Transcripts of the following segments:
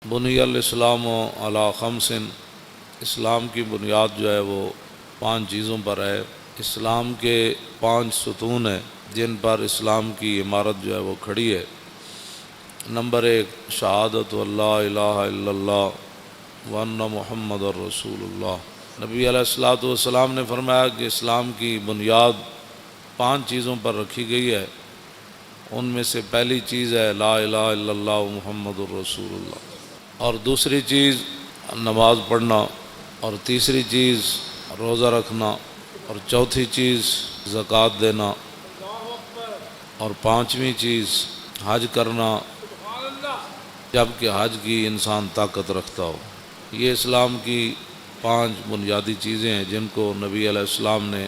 بنی الاسلام علی خمس، اسلام کی بنیاد جو ہے وہ 5 چیزوں پر ہے۔ اسلام کے 5 ستون ہیں جن پر اسلام کی عمارت جو ہے وہ کھڑی ہے۔ نمبر 1، شہادت اللہ الہ الا اللہ وان محمد الرسول اللہ۔ نبی علیہ الصلوۃ والسلام نے فرمایا کہ اسلام کی بنیاد 5 چیزوں پر رکھی گئی ہے، ان میں سے پہلی چیز ہے لا الہ الا اللہ محمد الرسول اللہ، اور دوسری چیز نماز پڑھنا، اور تیسری چیز روزہ رکھنا، اور چوتھی چیز زکوٰۃ دینا، اور 5ویں چیز حج کرنا جب کہ حج کی انسان طاقت رکھتا ہو۔ یہ اسلام کی 5 بنیادی چیزیں ہیں جن کو نبی علیہ السلام نے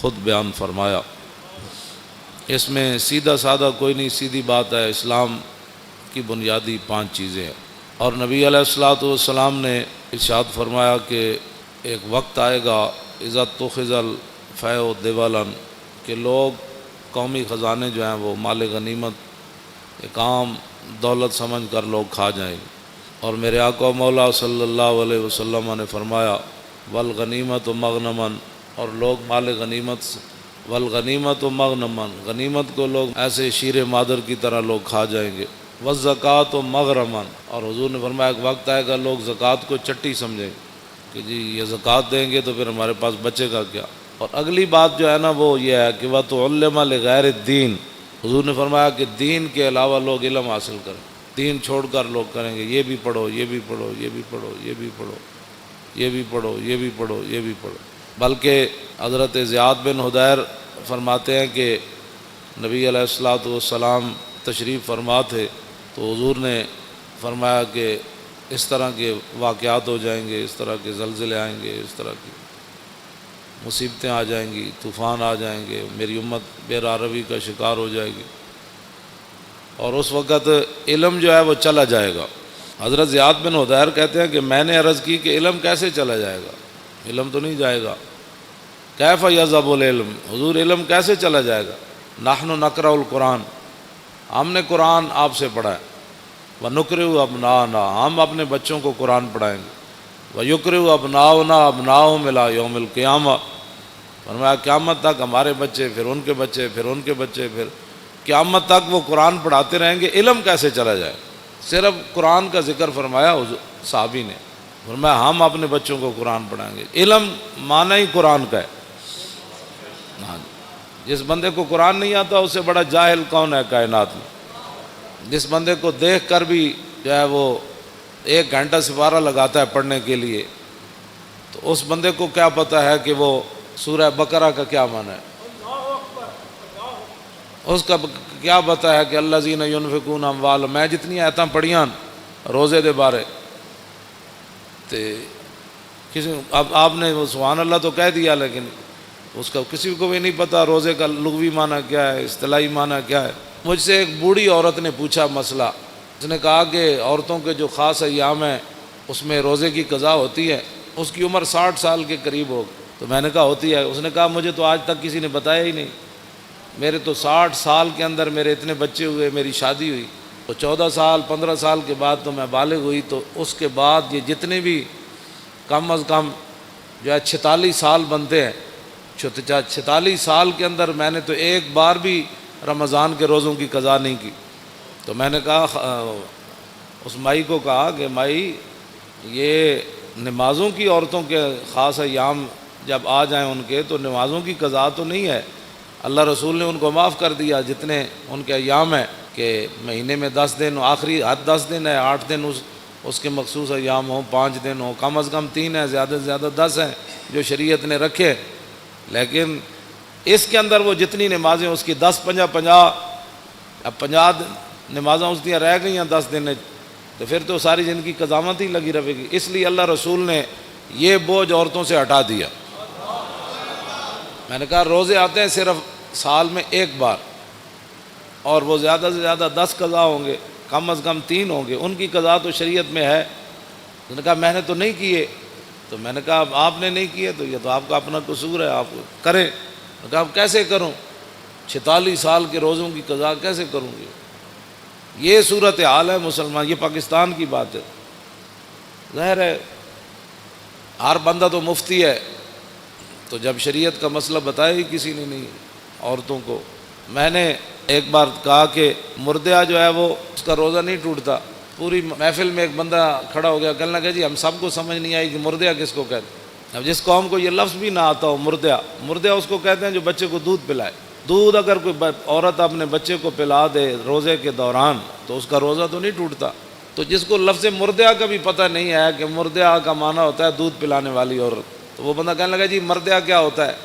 خود بیان فرمایا۔ اس میں سیدھا سادہ کوئی نہیں، سیدھی بات ہے، اسلام کی بنیادی 5 چیزیں ہیں۔ اور نبی علیہ الصلوۃ والسلام نے ارشاد فرمایا کہ ایک وقت آئے گا اذا اتخذ الفیء دولا، کہ لوگ قومی خزانے جو ہیں وہ مال غنیمت ایک عام دولت سمجھ کر لوگ کھا جائیں گے، اور میرے آقا مولا صلی اللہ علیہ وسلم نے فرمایا والغنیمت مغنما، اور لوگ مال غنیمت والغنیمت مغنما، غنیمت کو لوگ ایسے شیر مادر کی طرح لوگ کھا جائیں گے، والزکوٰۃ مغرما، اور حضور نے فرمایا ایک وقت آئے گا لوگ زکوٰۃ کو چٹی سمجھیں گے کہ جی یہ زکوٰۃ دیں گے تو پھر ہمارے پاس بچے گا کیا۔ اور اگلی بات جو ہے نا وہ یہ ہے کہ وَتُعَلِّمَ لِغَيْرِ الدِّينِ، حضور نے فرمایا کہ دین کے علاوہ لوگ علم حاصل کریں، دین چھوڑ کر لوگ کریں گے یہ بھی پڑھو، یہ بھی پڑھو، یہ بھی پڑھو، یہ بھی پڑھو، یہ بھی پڑھو، یہ بھی پڑھو، یہ بھی پڑھو۔ بلکہ حضرت زیاد بن حدیر فرماتے ہیں کہ نبی علیہ الصلوۃ والسلام تشریف فرما تھے تو حضور نے فرمایا کہ اس طرح کے واقعات ہو جائیں گے، اس طرح کے زلزلے آئیں گے، اس طرح کی مصیبتیں آ جائیں گی، طوفان آ جائیں گے، میری امت بے راروی کا شکار ہو جائے گی، اور اس وقت علم جو ہے وہ چلا جائے گا۔ حضرت زیاد بن حدیر کہتے ہیں کہ میں نے عرض کی کہ علم کیسے چلا جائے گا، علم تو نہیں جائے گا، کیف یذهب العلم، حضور علم کیسے چلا جائے گا، نحن نقرأ القرآن، ہم نے قرآن آپ سے پڑھا ہے، وَنُقْرِئُ أَبْنَاءَنَا، ہم اپنے بچوں کو قرآن پڑھائیں گے، وَيُقْرِئُ أَبْنَاؤُنَا أَبْنَاءَهُمْ إِلَىٰ يَوْمِ الْقِيَامَةِ، فرمایا قیامت تک ہمارے بچے، پھر ان کے بچے، پھر ان کے بچے، پھر قیامت تک وہ قرآن پڑھاتے رہیں گے، علم کیسے چلا جائے۔ صرف قرآن کا ذکر فرمایا صحابی نے، فرمایا ہم اپنے بچوں کو قرآن پڑھائیں گے۔ علم معنی ہی قرآن کا ہے۔ جس بندے کو قرآن نہیں آتا اس سے بڑا جاہل کون ہے کائنات میں۔ جس بندے کو دیکھ کر بھی جو ہے وہ 1 گھنٹہ سپارہ لگاتا ہے پڑھنے کے لیے، تو اس بندے کو کیا پتہ ہے کہ وہ سورہ بقرہ کا کیا معنی ہے، اس کا کیا پتہ ہے کہ الذین ينفقون اموالهم، میں جتنی آیتاں پڑھیاں روزے دے بارے تے کسی اب آپ نے وہ سبحان اللہ تو کہہ دیا، لیکن اس کا کسی کو بھی نہیں پتہ روزے کا لغوی معنی کیا ہے، اصطلاحی معنی کیا ہے۔ مجھ سے ایک بوڑھی عورت نے پوچھا مسئلہ، اس نے کہا کہ عورتوں کے جو خاص ایام ہیں اس میں روزے کی قضا ہوتی ہے، اس کی عمر 60 سال کے قریب ہو، تو میں نے کہا ہوتی ہے، اس نے کہا مجھے تو آج تک کسی نے بتایا ہی نہیں، میرے تو 60 سال کے اندر میرے اتنے بچے ہوئے، میری شادی ہوئی تو 14 سال 15 سال کے بعد تو میں بالغ ہوئی، تو اس کے بعد یہ جتنے بھی کم از کم جو ہے 46 سال بنتے ہیں، 46 سال کے اندر میں نے تو ایک بار بھی رمضان کے روزوں کی قضا نہیں کی۔ تو میں نے کہا اس مائی کو کہا کہ مائی یہ نمازوں کی عورتوں کے خاص ایام جب آ جائیں ان کے تو نمازوں کی قضا تو نہیں ہے، اللہ رسول نے ان کو معاف کر دیا جتنے ان کے ایام ہیں کہ مہینے میں 10 دن، آخری حد 10 دن ہے، 8 دن اس کے مخصوص ایام ہوں، 5 دن ہوں، کم از کم 3 ہیں، زیادہ سے زیادہ 10 ہیں جو شریعت نے رکھے، لیکن اس کے اندر وہ جتنی نمازیں اس کی 10 50 اب 50 نمازیں اس دیا رہ گئی ہیں 10 دن، تو پھر تو ساری زندگی قضامت ہی لگی رہے گی۔ اس لیے اللہ رسول نے یہ بوجھ عورتوں سے ہٹا دیا۔ میں نے کہا روزے آتے ہیں صرف سال میں 1 بار، اور وہ زیادہ سے زیادہ 10 قضا ہوں گے، کم از کم 3 ہوں گے، ان کی قضا تو شریعت میں ہے۔ اس نے کہا میں نے تو نہیں کیے، تو میں نے کہا آپ نے نہیں کیے تو یہ تو آپ کا اپنا قصور ہے، آپ کریں۔ میں نے کہا اب کیسے کروں، 46 سال کے روزوں کی قضا کیسے کروں گی؟ یہ صورت حال ہے مسلمان. یہ پاکستان کی بات ہے. ظاہر ہے ہر بندہ تو مفتی ہے، تو جب شریعت کا مسئلہ بتایا ہی کسی نے نہیں عورتوں کو. میں نے ایک بار کہا کہ مردہ جو ہے وہ اس کا روزہ نہیں ٹوٹتا. پوری محفل میں ایک بندہ کھڑا ہو گیا، کہنے لگا جی ہم سب کو سمجھ نہیں آئی کہ مردہ کس کو کہتے ہیں. اب جس قوم کو یہ لفظ بھی نہ آتا ہو مردہ اس کو کہتے ہیں جو بچے کو دودھ پلائے. دودھ اگر کوئی عورت اپنے بچے کو پلا دے روزے کے دوران تو اس کا روزہ تو نہیں ٹوٹتا. تو جس کو لفظ مردہ کا بھی پتہ نہیں ہے کہ مردہ کا معنی ہوتا ہے دودھ پلانے والی عورت، تو وہ بندہ کہنے لگا جی مردہ کیا ہوتا ہے.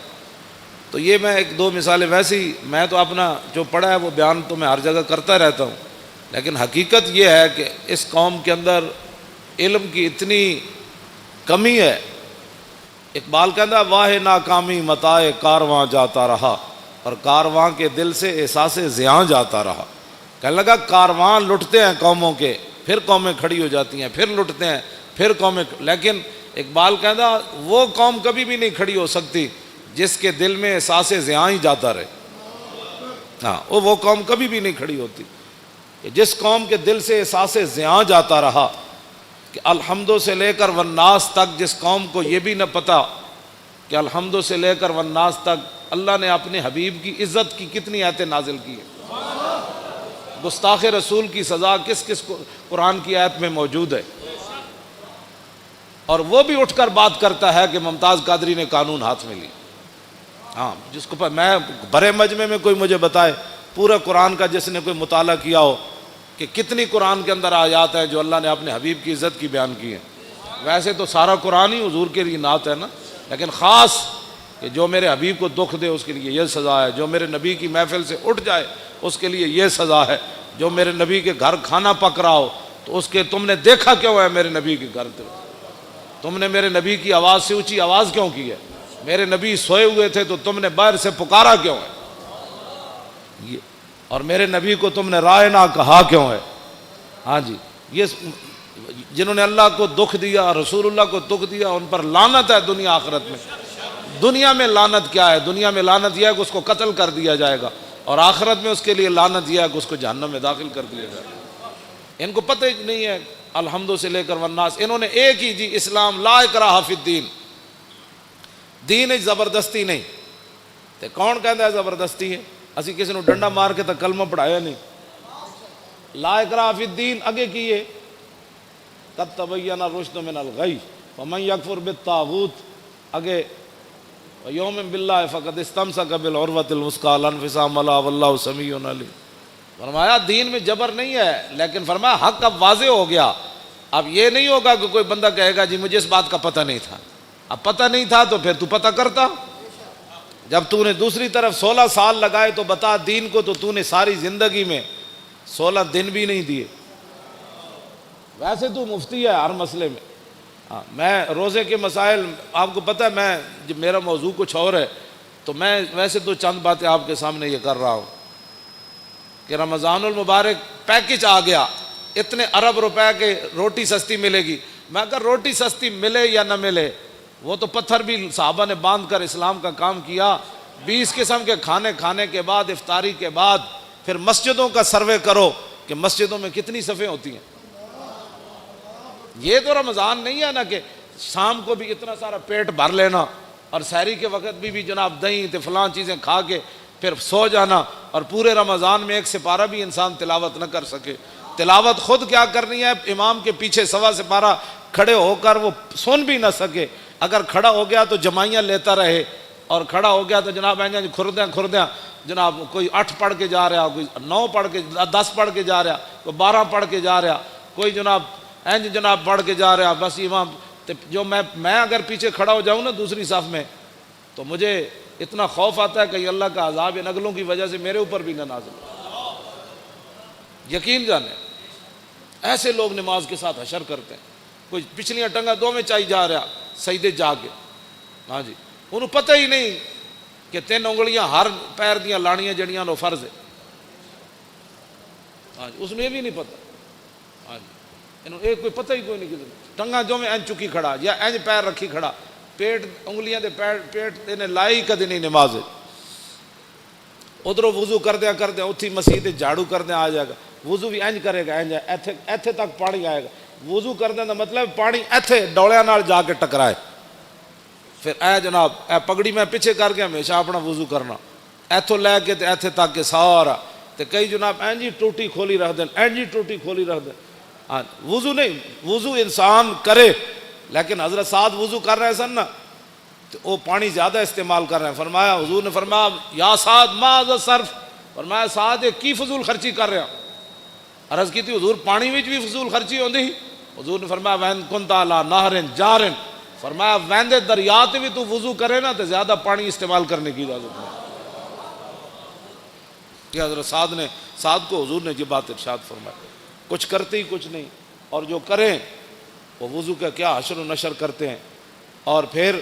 تو یہ میں ایک دو مثالیں ویسے ہی، میں تو اپنا جو پڑھا ہے وہ بیان تو میں ہر جگہ کرتا رہتا ہوں، لیکن حقیقت یہ ہے کہ اس قوم کے اندر علم کی اتنی کمی ہے. اقبال کہتا ہے واہ ناکامی متاع کارواں جاتا رہا اور کارواں کے دل سے احساس زیاں جاتا رہا. کہنے لگا کارواں لٹتے ہیں قوموں کے، پھر قومیں کھڑی ہو جاتی ہیں، پھر لٹتے ہیں، پھر قومیں. لیکن اقبال کہتا وہ قوم کبھی بھی نہیں کھڑی ہو سکتی جس کے دل میں احساس زیاں ہی جاتا رہے. ہاں وہ قوم کبھی بھی نہیں کھڑی ہوتی. جس قوم کے دل سے احساس زیاں جاتا رہا کہ الحمدو سے لے کر والناس تک، جس قوم کو یہ بھی نہ پتا کہ الحمدو سے لے کر والناس تک اللہ نے اپنے حبیب کی عزت کی کتنی آیتیں نازل کی ہیں. گستاخ رسول کی سزا کس کس کو قرآن کی آیت میں موجود ہے. اور وہ بھی اٹھ کر بات کرتا ہے کہ ممتاز قادری نے قانون ہاتھ میں لی. ہاں جس کو میں بڑے مجمع میں کوئی مجھے بتائے پورا قرآن کا جس نے کوئی مطالعہ کیا ہو کہ کتنی قرآن کے اندر آیات ہیں جو اللہ نے اپنے حبیب کی عزت کی بیان کی ہیں. ویسے تو سارا قرآن ہی حضور کے لیے نعت ہے نا، لیکن خاص کہ جو میرے حبیب کو دکھ دے اس کے لیے یہ سزا ہے، جو میرے نبی کی محفل سے اٹھ جائے اس کے لیے یہ سزا ہے، جو میرے نبی کے گھر کھانا پک رہا ہو تو اس کے تم نے دیکھا کیوں ہے میرے نبی کے گھر، تم نے میرے نبی کی آواز سے اونچی آواز کیوں کی ہے، میرے نبی سوئے ہوئے تھے تو تم نے باہر سے پکارا کیوں ہے، اور میرے نبی کو تم نے رائے نہ کہا کیوں ہے. ہاں جی، یہ جنہوں نے اللہ کو دکھ دیا، رسول اللہ کو دکھ دیا، ان پر لعنت ہے دنیا آخرت میں. دنیا میں لعنت کیا ہے؟ دنیا میں لعنت یہ ہے کہ اس کو قتل کر دیا جائے گا، اور آخرت میں اس کے لیے لعنت یہ ہے کہ اس کو جہنم میں داخل کر دیا جائے گا. ان کو پتہ ہی نہیں ہے الحمدو سے لے کر والناس. انہوں نے ایک ہی جی اسلام لا اکراہ فی الدین، دین زبردستی نہیں. تے کون کہتا ہے زبردستی ہے؟ اسی کسی نے ڈنڈا مار کے تو کلمہ پڑھایا نہیں. لا اکراہ فی الدین اگے کیے قد تبین الرشد من الغی فمن یکفر بالطاغوت، اگے یوم باللہ فقد استمسک بالعروۃ الوثقی لا انفصام لہا واللہ سمیع علیم. فرمایا دین میں جبر نہیں ہے، لیکن فرمایا حق اب واضح ہو گیا. اب یہ نہیں ہوگا کہ کوئی بندہ کہے گا جی مجھے اس بات کا پتہ نہیں تھا. اب پتہ نہیں تھا تو پھر تو پتہ کرتا. جب تو نے دوسری طرف 16 سال لگائے تو بتا دین کو، تو نے ساری زندگی میں 16 دن بھی نہیں دیے. ویسے تو مفتی ہے ہر مسئلے میں. ہاں میں روزے کے مسائل آپ کو پتہ ہے، میں جب میرا موضوع کچھ اور ہے تو میں ویسے تو چند باتیں آپ کے سامنے یہ کر رہا ہوں کہ رمضان المبارک پیکج آ گیا، اتنے ارب روپے کے روٹی سستی ملے گی. میں اگر روٹی سستی ملے یا نہ ملے، وہ تو پتھر بھی صحابہ نے باندھ کر اسلام کا کام کیا. 20 قسم کے کھانے کھانے کے بعد، افطاری کے بعد پھر مسجدوں کا سروے کرو کہ مسجدوں میں کتنی صفیں ہوتی ہیں. یہ تو رمضان نہیں ہے نا کہ شام کو بھی اتنا سارا پیٹ بھر لینا اور سحری کے وقت بھی جناب دہی تے فلاں چیزیں کھا کے پھر سو جانا، اور پورے رمضان میں ایک سپارہ بھی انسان تلاوت نہ کر سکے. تلاوت خود کیا کرنی ہے، امام کے پیچھے سوا سپارہ کھڑے ہو کر وہ سن بھی نہ سکے. اگر کھڑا ہو گیا تو جمائیاں لیتا رہے، اور کھڑا ہو گیا تو جناب کھردیاں جناب کوئی 8 پڑھ کے جا رہا، کوئی 9 پڑھ کے 10 پڑھ کے جا رہا، کوئی 12 پڑھ کے جا رہا، کوئی جناب پڑھ کے جا رہا. بس امام جو میں اگر پیچھے کھڑا ہو جاؤں نا دوسری صف میں تو مجھے اتنا خوف آتا ہے کہ اللہ کا عذاب ان نگلوں کی وجہ سے میرے اوپر بھی نہ نازل ہو. یقین جانے ایسے لوگ نماز کے ساتھ حشر کرتے ہیں. کوئی پچھلیاں ٹنگا دو میں چائی جا رہا سجدے جا کے. ہاں جی، انہوں پتہ ہی نہیں کہ 3 انگلیاں ہر پیر دیاں لانیاں جڑیاں نو فرض ہے. ہاں جی، اس میں یہ بھی نہیں پتہ. ہاں جی، انہوں ایک کوئی پتہ ہی کوئی نہیں کسی ٹنگا جو میں این چکی کھڑا یا این پیر رکھی کھڑا، پیٹ انگلیاں دے پیٹ دینے لائی کدی نہیں نماز. ادھروں وضو کر دیا اتھی مسیح جھاڑو کر دیا آ جائے گا. وضو بھی انج کرے گا، انج ایتھے تک پانی آئے گا. وضو کرنے کا مطلب پانی ایتھے ڈولیاں نال جا کے ٹکرائے. پھر اے جناب اے پگڑی میں پیچھے کر کے ہمیشہ اپنا وضو کرنا، ایتھوں لے کے تے ایتھے تک کے سارا. تے کئی جناب اینجی ٹوٹی کھولی رکھ دیں، اینجی ٹوٹی کھولی رکھ دیں. ہاں وضو نہیں، وضو انسان کرے، لیکن حضرت سعد وضو کر رہے سن نا تو وہ پانی زیادہ استعمال کر رہے ہیں. فرمایا حضور نے فرمایا یا سعد ما ذا صرف، فرمایا سعد کی فضول خرچی کر رہے ہیں. عرض کی تھی حضور پانی وچ بھی فضول خرچی ہوندی؟ حضور نے فرمایا وین کنت علی نہر جارن، فرمایا ویندے دریا تے بھی تو وضو کرے نا تو زیادہ پانی استعمال کرنے کی اجازت نہیں. یہ حضرت سعد کو حضور نے یہ بات ارشاد فرمایا. کچھ کرتے ہی کچھ نہیں، اور جو کریں وہ وضو کا کیا حشر و نشر کرتے ہیں. اور پھر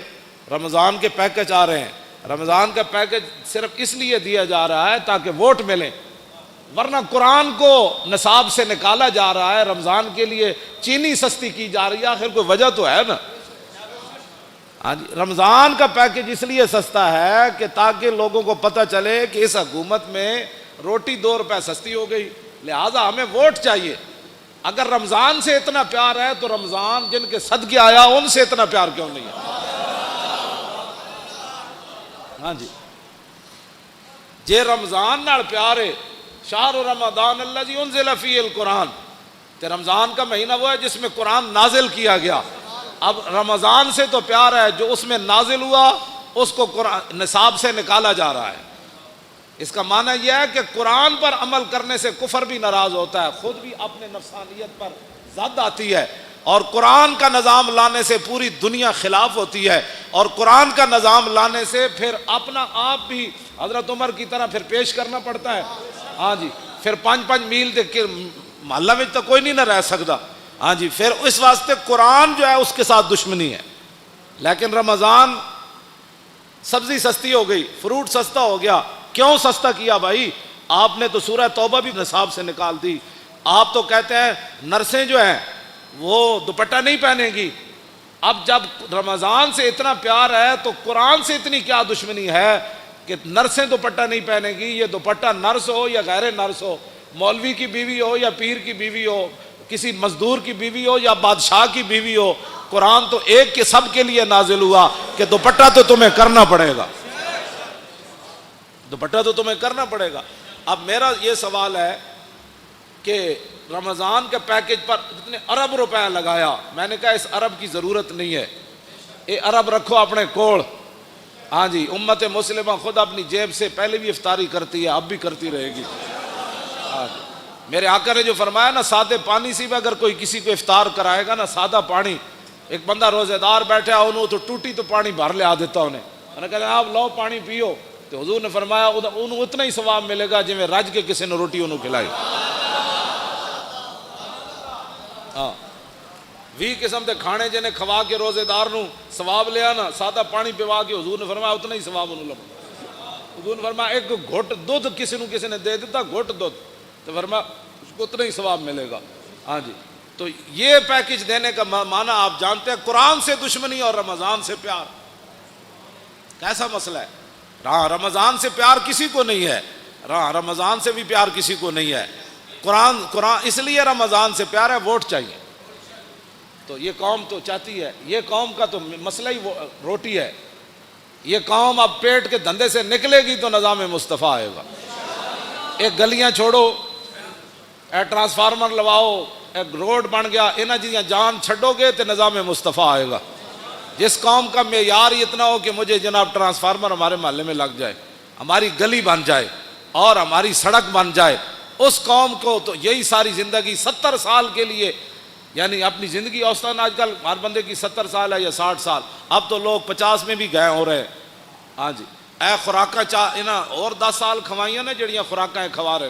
رمضان کے پیکج آ رہے ہیں. رمضان کا پیکج صرف اس لیے دیا جا رہا ہے تاکہ ووٹ ملیں، ورنہ قرآن کو نصاب سے نکالا جا رہا ہے. رمضان کے لیے چینی سستی کی جا رہی ہے، آخر کوئی وجہ تو ہے نا. ہاں جی، رمضان کا پیکج اس لیے سستا ہے کہ تاکہ لوگوں کو پتہ چلے کہ اس حکومت میں روٹی 2 روپے سستی ہو گئی، لہٰذا ہمیں ووٹ چاہیے. اگر رمضان سے اتنا پیار ہے تو رمضان جن کے صدقے آیا ان سے اتنا پیار کیوں نہیں ہے؟ ہاں جی، جے رمضان نال پیار ہے، شہر رمضان الذی انزل فیہ القرآن، تے رمضان کا مہینہ وہ ہے جس میں قرآن نازل کیا گیا. اب رمضان سے تو پیار ہے، جو اس میں نازل ہوا اس کو قرآن نصاب سے نکالا جا رہا ہے. اس کا معنی یہ ہے کہ قرآن پر عمل کرنے سے کفر بھی ناراض ہوتا ہے، خود بھی اپنے نفسانیت پر زد آتی ہے، اور قرآن کا نظام لانے سے پوری دنیا خلاف ہوتی ہے، اور قرآن کا نظام لانے سے پھر اپنا آپ بھی حضرت عمر کی طرح پھر پیش کرنا پڑتا ہے. ہاں جی، پھر 5 میل کے محلہ میں تو کوئی نہیں نہ رہ سکتا. ہاں جی، پھر اس واسطے قرآن جو ہے اس کے ساتھ دشمنی ہے. لیکن رمضان سبزی سستی ہو گئی، فروٹ سستا ہو گیا. کیوں سستا کیا بھائی؟ آپ نے تو سورہ توبہ بھی نصاب سے نکال دی. آپ تو کہتے ہیں نرسیں جو ہیں وہ دوپٹہ نہیں پہنیں گی. اب جب رمضان سے اتنا پیار ہے تو قرآن سے اتنی کیا دشمنی ہے کہ نرسیں دوپٹہ نہیں پہنیں گی؟ یہ دوپٹہ نرس ہو یا غیر نرس ہو، مولوی کی بیوی ہو یا پیر کی بیوی ہو، کسی مزدور کی بیوی ہو یا بادشاہ کی بیوی ہو، قرآن تو ایک کے سب کے لیے نازل ہوا کہ دوپٹہ تو تمہیں کرنا پڑے گا، دوپٹہ تو تمہیں کرنا پڑے گا. اب میرا یہ سوال ہے کہ رمضان کے پیکج پر اتنے ارب روپے لگایا. میں نے کہا اس ارب کی ضرورت نہیں ہے، یہ ارب رکھو اپنے کوڑ. ہاں جی، امت مسلمہ خود اپنی جیب سے پہلے بھی افطاری کرتی ہے، اب بھی کرتی رہے گی. ہاں جی، میرے آقا نے جو فرمایا نا، سادے پانی سے بھی اگر کوئی کسی کو افطار کرائے گا نا، سادہ پانی، ایک بندہ روزے دار بیٹھا انہوں تو ٹوٹی تو پانی بھر لے آ دیتا انہیں، میں نے کہا آپ لو پانی پیو، تو حضور نے فرمایا انہوں اتنا ہی ثواب ملے گا جی میں رج کے کسی نے روٹی انہوں کھلائی. ہاں 20 قسم کے کھانے جنہیں کھوا کے روزے دار نو ثواب لیا نا، سادہ پانی پیوا کے حضور نے فرمایا اتنا ہی ثواب انہوں لگا. حضور نے فرمایا ایک گھٹ دودھ کسی نے دے دیتا، گھٹ دودھ، تو فرمایا اس کو اتنا ہی ثواب ملے گا. ہاں جی، تو یہ پیکج دینے کا معنی آپ جانتے ہیں. قرآن سے دشمنی اور رمضان سے پیار، کیسا مسئلہ ہے؟ ہاں رمضان سے پیار کسی کو نہیں ہے، رمضان سے بھی پیار کسی کو نہیں ہے. قرآن اس لیے رمضان سے پیار ہے، ووٹ چاہیے. تو یہ قوم تو چاہتی ہے، یہ قوم کا تو مسئلہ ہی روٹی ہے. یہ قوم اب پیٹ کے دھندے سے نکلے گی تو نظام مصطفیٰ آئے گا. ایک گلیاں چھوڑو، اے ٹرانسفارمر لواؤ، ایک روڈ بن گیا، انہاں جیاں جان چھڈو گے تو نظام مصطفیٰ آئے گا. جس قوم کا معیار اتنا ہو کہ مجھے جناب ٹرانسفارمر ہمارے محلے میں لگ جائے، ہماری گلی بن جائے اور ہماری سڑک بن جائے، اس قوم کو تو یہی ساری زندگی 70 سال کے لیے، یعنی اپنی زندگی اوسطاً آج کل ہر بندے کی 70 سال ہے یا 60 سال، اب تو لوگ 50 میں بھی گئے ہو رہے ہیں. ہاں جی، اے خوراکاں انہاں اور 10 سال کھوائیاں نا جڑیاں خوراکاں کھوا رہے.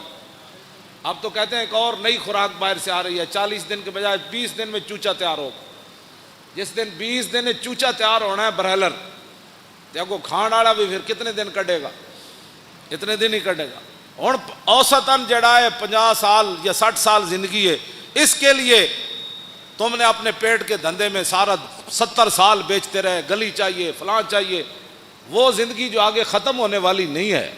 اب تو کہتے ہیں ایک اور نئی خوراک باہر سے آ رہی ہے، 40 دن کے بجائے 20 دن میں چوچا تیار ہو. جس دن 20 دن چوچا تیار ہونا ہے برائلر، تو کو کھان والا بھی پھر کتنے دن کٹے گا؟ اتنے دن ہی کٹے گا. ہوں اوسطاً جڑا ہے 50 سال یا 60 سال زندگی ہے، اس کے لیے تم نے اپنے پیٹ کے دھندے میں سارا 70 سال بیچتے رہے، گلی چاہیے، فلاں چاہیے. وہ زندگی جو آگے ختم ہونے والی نہیں ہے،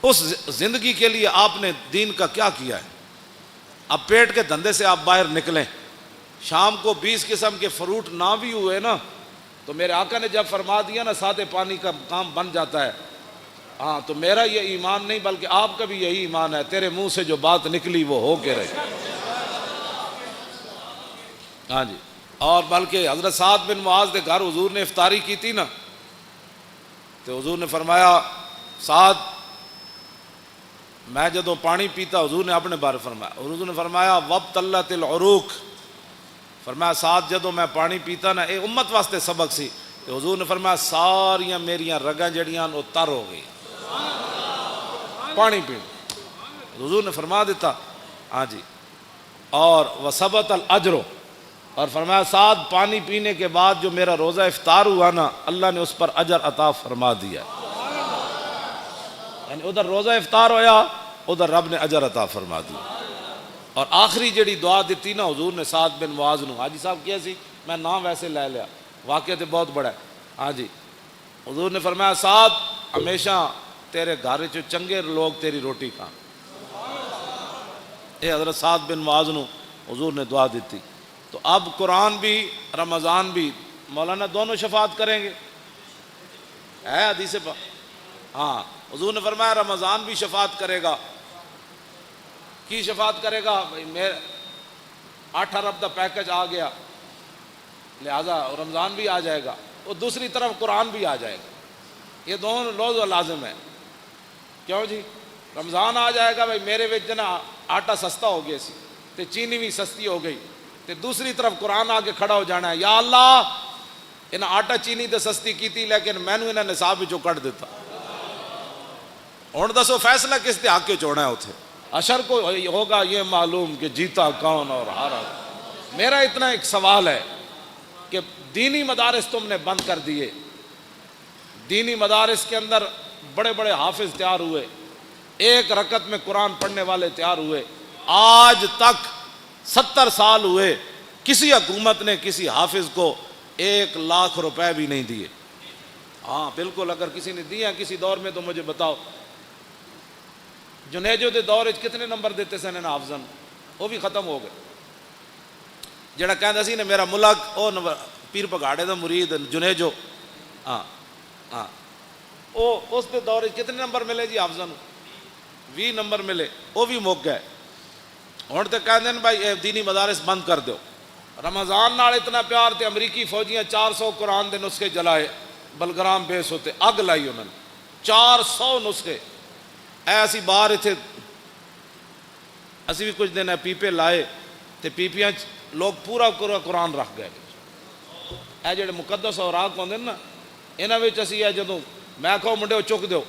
اس زندگی کے لیے آپ نے دین کا کیا کیا ہے؟ اب پیٹ کے دھندے سے آپ باہر نکلیں، شام کو 20 قسم کے فروٹ نہ بھی ہوئے نا تو میرے آقا نے جب فرما دیا نا سادے پانی کا کام بن جاتا ہے، ہاں تو میرا یہ ایمان نہیں بلکہ آپ کا بھی یہی ایمان ہے، تیرے منہ سے جو بات نکلی وہ ہو کے رہی۔ ہاں جی، اور بلکہ حضرت سعد بن معاذ کے گھر حضور نے افطاری کی تھی نا تو حضور نے فرمایا سعد میں جدوں پانی پیتا، حضور نے اپنے بارے فرمایا، حضور نے فرمایا وابتلت العروق، فرمایا سعد جدوں میں پانی پیتا نا، اے امت واسطے سبق سی، تو حضور نے فرمایا ساریاں میریاں رگاں جڑیاں وہ تر ہو گئی پانی پی، حضور نے فرما دیتا۔ ہاں جی، اور وثبت الاجر، اور فرمایا سعد پانی پینے کے بعد جو میرا روزہ افطار ہوا نا اللہ نے اس پر اجر عطا فرما دیا، یعنی ادھر روزہ افطار ہویا ادھر رب نے اجر عطا فرما دیا۔ اور آخری جڑی دعا دیتی نا حضور نے سعد بن معاذ نو، حاجی صاحب کیا سی میں نام ویسے لے لیا، واقعہ تو بہت بڑا ہے۔ ہاں جی، حضور نے فرمایا سعد ہمیشہ تیرے گھر چ چنگے لوگ تیری روٹی کھان، اے حضرت سعد بن معاذ نو حضور نے دعا دیتی۔ تو اب قرآن بھی رمضان بھی مولانا دونوں شفاعت کریں گے، ہے حدیث پاک، ہاں حضور نے فرمایا رمضان بھی شفاعت کرے گا۔ کی شفاعت کرے گا؟ میرے 8 ارب کا پیکج آ گیا لہذا رمضان بھی آ جائے گا، اور دوسری طرف قرآن بھی آ جائے گا، یہ دونوں لوز و لازم ہے۔ کیوں جی؟ رمضان آ جائے گا بھائی میرے وچ نا آٹا سستا ہو گیا سی تے چینی بھی سستی ہو گئی، تے دوسری طرف قرآن آ کے کھڑا ہو جانا ہے، یا اللہ انہیں آٹا چینی تے سستی کیتی لیکن میں نے انہیں نصاب وچوں کٹ دیتا، ہن دسو فیصلہ کس دے حق وچ ہونا ہے؟ اتھے اشر کو ہوگا یہ معلوم کہ جیتا کون اور ہارا۔ میرا اتنا ایک سوال ہے کہ دینی مدارس تم نے بند کر دیے، دینی مدارس کے اندر بڑے بڑے حافظ تیار ہوئے، ایک رکعت میں قرآن پڑھنے والے تیار ہوئے، آج تک 70 سال ہوئے کسی حکومت نے کسی حافظ کو 1 لاکھ روپے بھی نہیں دیے۔ ہاں بالکل، اگر کسی نے دیا کسی دور میں تو مجھے بتاؤ۔ جنیجو دے دور کتنے نمبر دیتے سن ان حافظاں، وہ بھی ختم ہو گئے۔ جڑا کہندا سی نے میرا ملک او پیر پگاڑے دا مرید جنیجو، ہاں ہاں او اس دے دور کتنے نمبر ملے جی حافظاں؟ 20 نمبر ملے، وہ بھی مک گئے۔ ہن تے کہندے نے بھائی دینی مدارس بند کر دو۔ رمضان نال اتنا پیار تے امریکی فوجیاں 400 قرآن دے نسخے جلائے، بلگرام بیس ہوتے اگ لائی انہوں نے 400 نسخے۔ ایسی باہر اتنے اسی بھی کچھ دن پیپے لائے تے پیپیاں لوگ پورا قرآن رکھ گئے۔ اے جڑے مقدس اوراق ہوندے نا انہاں وچ اسی اے جدوں میں کہو منڈے چک دیو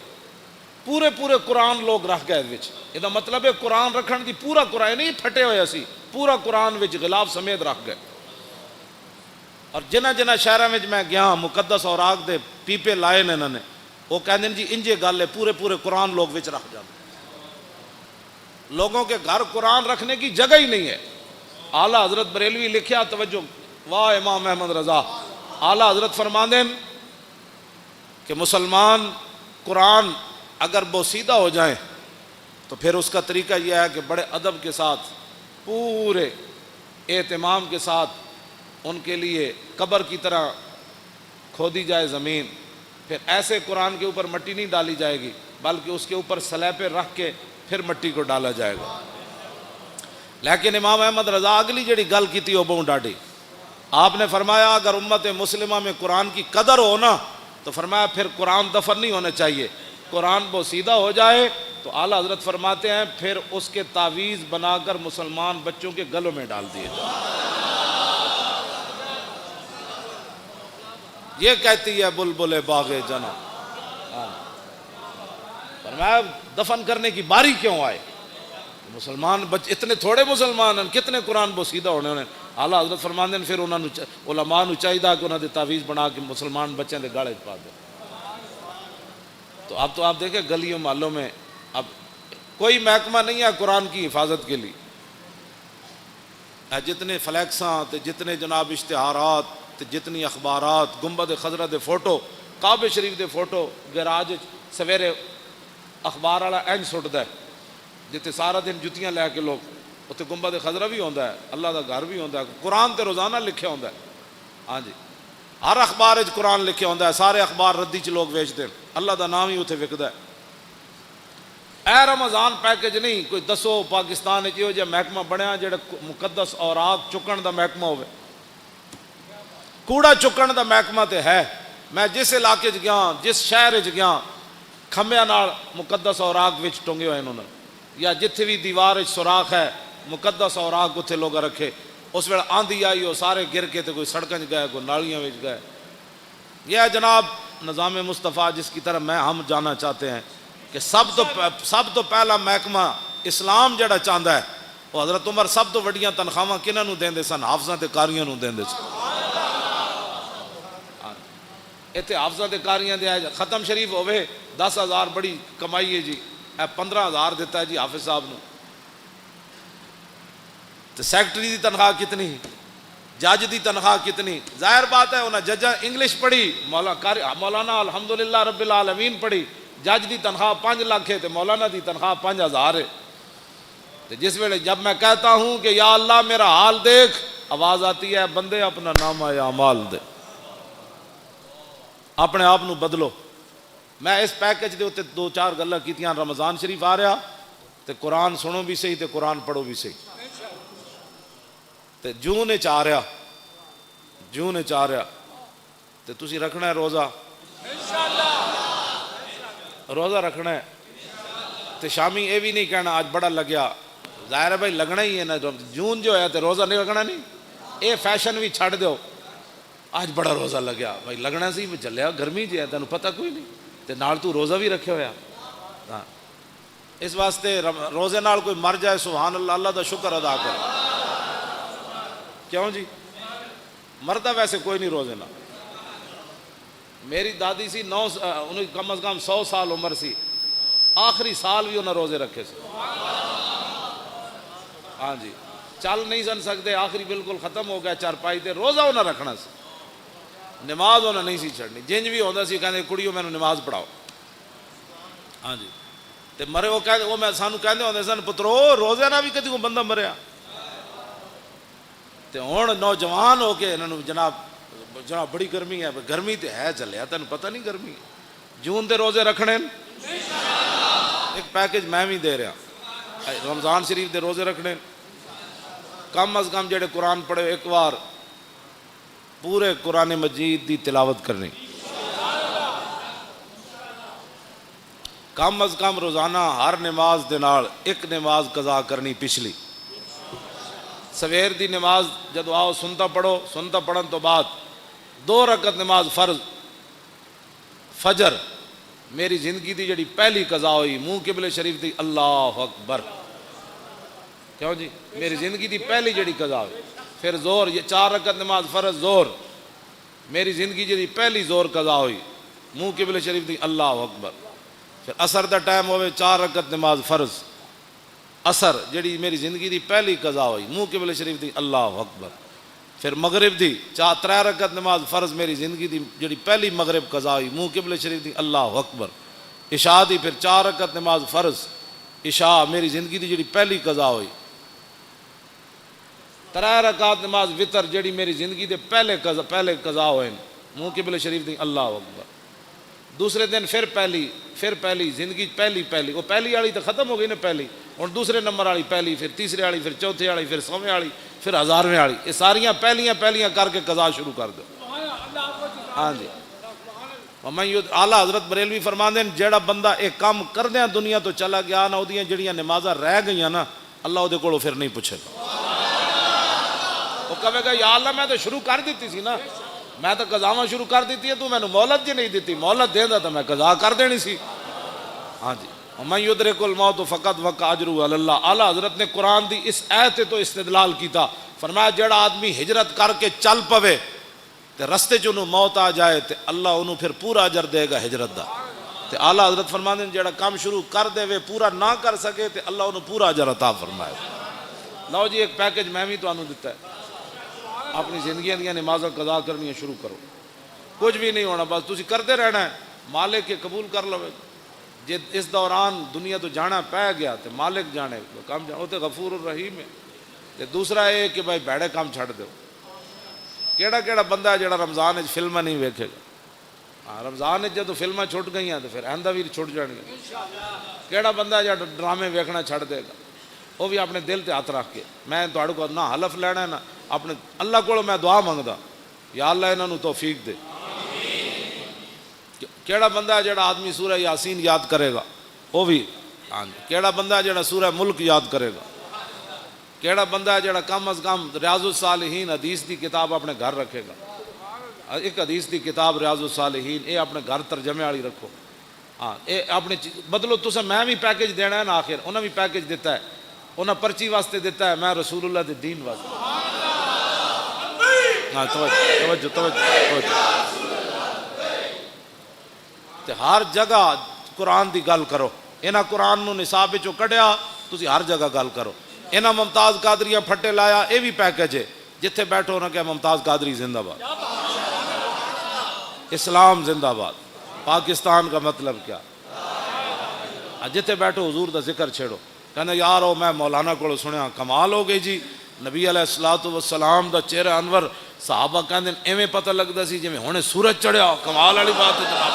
پورے قرآن لوگ رکھ گئے وچ، یہ مطلب ہے قرآن رکھن دی پورا قرآن نہیں پھٹے ہوئے اسی پورا قرآن وچ غلاف سمیت رکھ گئے۔ اور جنہ شہراں وچ میں گیا مقدس اوراق دے پیپے لائے نے انہوں نے، وہ کہندے جی انجے گل ہے پورے قرآن لوگ وچ رکھ جاندے۔ لوگوں کے گھر قرآن رکھنے کی جگہ ہی نہیں ہے۔ اعلیٰ حضرت بریلوی لکھیا، توجہ، واہ امام احمد رضا، اعلیٰ حضرت فرماندے کہ مسلمان قرآن اگر بوسیدہ ہو جائیں تو پھر اس کا طریقہ یہ ہے کہ بڑے ادب کے ساتھ پورے اہتمام کے ساتھ ان کے لیے قبر کی طرح کھودی جائے زمین، پھر ایسے قرآن کے اوپر مٹی نہیں ڈالی جائے گی بلکہ اس کے اوپر سلیپے رکھ کے پھر مٹی کو ڈالا جائے گا۔ لیکن امام احمد رضا اگلی جڑی گل کی تھی وہ بہت ڈاڈی، آپ نے فرمایا اگر امت مسلمہ میں قرآن کی قدر ہو نا تو فرمایا پھر قرآن دفن نہیں ہونا چاہیے، قرآن بوسیدہ ہو جائے تو اعلیٰ حضرت فرماتے ہیں پھر اس کے تعویذ بنا کر مسلمان بچوں کے گلوں میں ڈال دیے جائیں۔ یہ کہتی ہے بلبل باغ جنا، فرمایا دفن کرنے کی باری کیوں آئے؟ مسلمان اتنے تھوڑے مسلمان ہیں، کتنے قرآن بوسیدہ ہونے انہیں۔ اعلیٰ حضرت فرماندے ہیں پھر انہوں نے علماء نو چاہیے کہ انہوں نے تعویذ بنا کے مسلمان بچوں کے گالے پا دیں۔ تو اب آپ دیکھیں گلیوں محلوں میں اب کوئی محکمہ نہیں ہے قرآن کی حفاظت کے لیے، جتنے فلیکساں تے جتنے جناب اشتہارات تے جتنی اخبارات، گنبد خضرا دے فوٹو، کعبہ شریف دے فوٹو، گراج سویرے اخبار والا اینج سٹدا ہے جتے سارا دن جتیاں لے کے لوگ اتنے گنبد خضرا بھی ہوندا ہے, اللہ دا گھر بھی ہوندا ہے, قرآن تے روزانہ لکھیا ہوندا ہے. ہاں جی, ہر اخبار وچ قرآن لکھیا ہوندا ہے, سارے اخبار ردی چ لوگ ویچتے ہیں, اللہ دا نام ہی اتنے وکدا ہے. اے رمضان پیکج نہیں کوئی دسو پاکستان وچ یہو جہا محکمہ بنیا جڑا مقدس اوراق چکن دا محکمہ ہوے, کوڑا چکن دا محکمہ تے ہے. میں جس علاقے چ گیا, جس شہر چ گیا, کھمبیاں نال مقدس اوراق وچ ٹنگے ہوئے انہوں نے, یا جتھے بھی دیوار وچ سوراخ ہے مقدس اوراق اتنے لوگ رکھے. اس ویلے آندھی آئی وہ سارے گر کے تے کوئی سڑکیں گئے, کوئی نالیاں وچ گئے. یہ ہے جناب نظام مصطفیٰ جس کی طرف ہم جانا چاہتے ہیں کہ سب تو پہلا محکمہ اسلام جڑا چاہتا ہے وہ حضرت عمر سب تو وڈیاں تنخواہ کنہاں نوں دیندے سن؟ حافظاں تے قاریاں نوں دیندے سن. اتنے حافظاں تے قاریاں دے ختم شریف ہوئے 10,000 بڑی کمائی ہے جی, 15,000 دیتا ہے جی حافظ صاحب نو. تو سیکٹری دی تنخواہ کتنی, جج دی تنخواہ کتنی؟ ظاہر بات ہے انہیں ججاں انگلش پڑھی, مولانا الحمدللہ رب العالمین پڑھی, جج دی تنخواہ 5 لاکھ ہے تو مولانا دی تنخواہ 5,000 ہے. تو جس ویلے جب میں کہتا ہوں کہ یا اللہ میرا حال دیکھ, آواز آتی ہے بندے اپنا نامہ اعمال دے, اپنے آپ نو بدلو. میں اس پیکج دے اتنے 2-4 گلاں کیتیاں. رمضان شریف آ رہا تے قرآن سنو بھی صحیح تے قرآن پڑھو بھی صحیح. تے جون وچ آ رہا, جون وچ آ رہا تے تسی رکھنا ہے روزہ, روزہ رکھنا ہے. تے شامی یہ بھی نہیں کہنا آج بڑا لگیا, ظاہر ہے بھائی لگنا ہی ہے نا. جون جو ہے تے روزہ نہیں رکھنا نہیں, اے فیشن بھی چھڑ دیو. آج بڑا روزہ لگیا بھائی لگنا سی, چلیا گرمی جی ہے تینوں پتہ کوئی نہیں, تے نال تو روزہ بھی رکھے ہویا. ہاں اس واسطے روزے نال کوئی مر جائے سبحان اللہ, اللہ دا شکر ادا کرے. کیوں جی مرتا ویسے کوئی نہیں روزے نال. میری دادی سی انہیں کم از کم 100 سال عمر سی, آخری سال بھی انہیں روزے رکھے سے. ہاں جی چل نہیں سن سکتے, آخری بالکل ختم ہو گیا چارپائی تے, روزہ انہیں رکھنا سی, نماز انہیں نہیں سی چھڑنی. جنج بھی ہوتا سی کہتے کڑیوں میں نماز پڑھاؤ. ہاں جی تے مرے وہ کہتے وہ میں سانو کہتے ہوتے سن پترو روزے نہ بھی کدی کو بندہ مریا. تے ہوں نوجوان ہو کے انہوں جناب بڑی گرمی ہے, گرمی تے ہے چلیا تینوں پتہ نہیں گرمی ہے. جون دے روزے رکھنے ایک پیکج میں بھی دے رہا, رمضان شریف دے روزے رکھنے. کم از کم جڑے قرآن پڑھے ایک بار پورے قرآن مجید دی تلاوت کرنی, کم از کم روزانہ ہر نماز دے نال ایک نماز قضا کرنی پچھلی. سویر دی نماز جدو آؤ سنتا پڑھو, سنتا پڑھن تو بعد 2 رکعت نماز فرض فجر میری زندگی دی جڑی پہلی قضا ہوئی منہ قبلے شریف دی, اللہ اکبر. کیوں جی میری زندگی دی پہلی جڑی قضا ہوئی. پھر زور, یہ 4 رکعت نماز فرض زور, میری زندگی جڑی پہلی زور قضا ہوئی منہ قبلے شریف دی, اللہ اکبر. پھر عصر دا ٹائم ہوئے 4 رکعت نماز فرض عصر جڑی میری زندگی دی پہلی قضا ہوئی منہ قبلے شریف دی, اللہ اکبر. پھر مغرب دی 3 رکعت نماز فرض میری زندگی دی جڑی پہلی مغرب قضا ہوئی منہ قبلے شریف دی, اللہ اکبر. عشاء دی پھر 4 رکعت نماز فرض عشاء میری زندگی دی جڑی پہلی قضا ہوئی. 3 رکعت نماز وطر جڑی میری زندگی دے پہلے قضا ہوئے منہ قبلے شریف دی, اللہ اکبر. دوسرے دن پھر پہلی زندگی پہلی وہ پہلی والی تو ختم ہو گئی نا پہلی, اور دوسرے نمبر والی پہلی, پھر تیسرے والی, پھر چوتھے والی, پھر 100ویں والی, پھر 1000ویں والی. یہ ساریاں پہلیاں کر کے قضا شروع کر دو. ہاں جی اعلیٰ حضرت بریلوی فرماندے ہیں جیڑا بندہ ایک کام کردیاں دنیا تو چلا گیا نا, وہ جڑیاں نمازاں رہ گئیاں نا, اللہ وہ کولوں پھر نہیں پوچھے گا. وہ کہے گا یا اللہ میں تو شروع کر دیتی سی نا, میں تو قضاواں شروع کر دیتی ہے, تو میں نے مہلت جی نہیں دیتی, مہلت دیندا تو میں قضا کر دینی سی. ہاں جی وَمَن يُدْرِكُ الْمَوْتُ فَقَدْ وَقَعَ أَجْرُهُ عَلَى اللَّهِ. اعلیٰ حضرت نے قرآن دی اس آیت تو استدلال کیتا, فرمایا جڑا آدمی ہجرت کر کے چل پوے تے رستے چ انہوں موت آ جائے تے اللہ انہوں پھر پورا اجر دے گا ہجرت دا. تے اعلیٰ حضرت فرماندے ہیں جڑا کام شروع کر دے وے پورا نہ کر سکے تے اللہ انہوں پورا اجر عطا فرمائے. لو جی ایک پیکج میں بھی تانوں دیتا ہے, اپنی زندگیاں دیاں نمازاں قضا کرنی شروع کرو, کچھ بھی نہیں ہونا, بس تسی کرتے رہنا ہے, مالک کے قبول کر لو. جے اس دوران دنیا تو جانا پہ گیا تو مالک جانے کام وہ تو غفور الرحیم ہے. تے دوسرا یہ کہ بھائی بھڑے کام چھڑ دو. کیڑا کیڑا بندہ ہے جڑا رمضان وچ فلماں نہیں ویکھے گا؟ ہاں رمضان وچ جدوں فلماں چھٹ گئیاں تو پھر آئندہ بھی چھٹ جان گے. کیڑا بندہ ہے جڑا ڈرامے ویکھنا چھڑ دے گا؟ وہ بھی اپنے دل تے ہاتھ رکھ کے. میں تہاڈے کو نہ حلف لینا ہے نہ اپنے اللہ کو میں دعا منگدا یا اللہ انہاں نوں توفیق دے. کیڑا بندہ ہے جڑا آدمی سورہ یاسین یاد کرے گا؟ وہ بھی. ہاں جی. کیڑا بندہ ہے جڑا سورہ ملک یاد کرے گا؟ کیڑا بندہ ہے جڑا کم از کم ریاض الصالحین حدیث دی کتاب اپنے گھر رکھے گا؟ ایک حدیث دی کتاب ریاض الصالحین یہ اپنے گھر ترجمے والی رکھو. ہاں یہ اپنے بدلو. تسا میں بھی پیکج دینا ہے نا. آخر انہیں بھی پیکج دیتا ہے. انہیں پرچی واسطے دیتا ہے, میں رسول اللہ دے دین واسطے. ہاں توجہ توجہ. تے ہر جگہ قرآن دی گل کرو. انہاں قرآن نو نصاب وچوں کڈیا تسی ہر جگہ گل کرو. انہاں ممتاز قادریاں پھٹے لایا یہ بھی پیکج ہے. جتھے بیٹھو نہ کہ ممتاز قادری زندہ باد, اسلام زندہ باد, پاکستان کا مطلب کیا. جتھے بیٹھو حضور دا ذکر چھیڑو. کہنا یار او میں مولانا کو سنیا کمال ہو گئی جی. نبی علیہ الصلوۃ والسلام دا چہرہ انور صحابہ کہندے ایویں پتہ لگدا سی جویں ہنے سورج چڑھیا. کمال والی بات ہے جناب.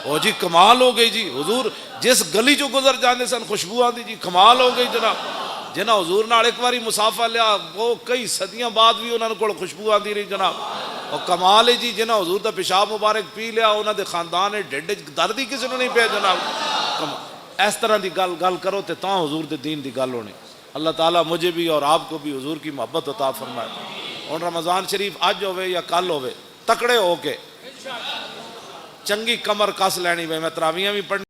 او جی کمال ہو گئی جی. حضور جس گلی چوں گزر جاندے سن خوشبو آندی جی. کمال ہو گئی جناب. جنہاں حضور نال ایک واری مسافہ لیا وہ کئی صدیاں بعد بھی انہاں کول خوشبو آندی رہی جناب. اور کمال ہے جی جنہاں حضور دا پیشاب مبارک پی لیا انہاں دے خاندان دے ڈھڈ وچ درد ہی کسی نوں نہیں پیا جناب. اس طرح دی گل کرو تے تاں حضور دے دین دی گل ہونی. اللہ تعالیٰ مجھے بھی اور آپ کو بھی حضور کی محبت عطا فرمائے. اور رمضان شریف اج ہوئے یا کل ہوئے تکڑے ہو کے چنگی کمر کس لینی. میں تراویحاں بھی پڑھنی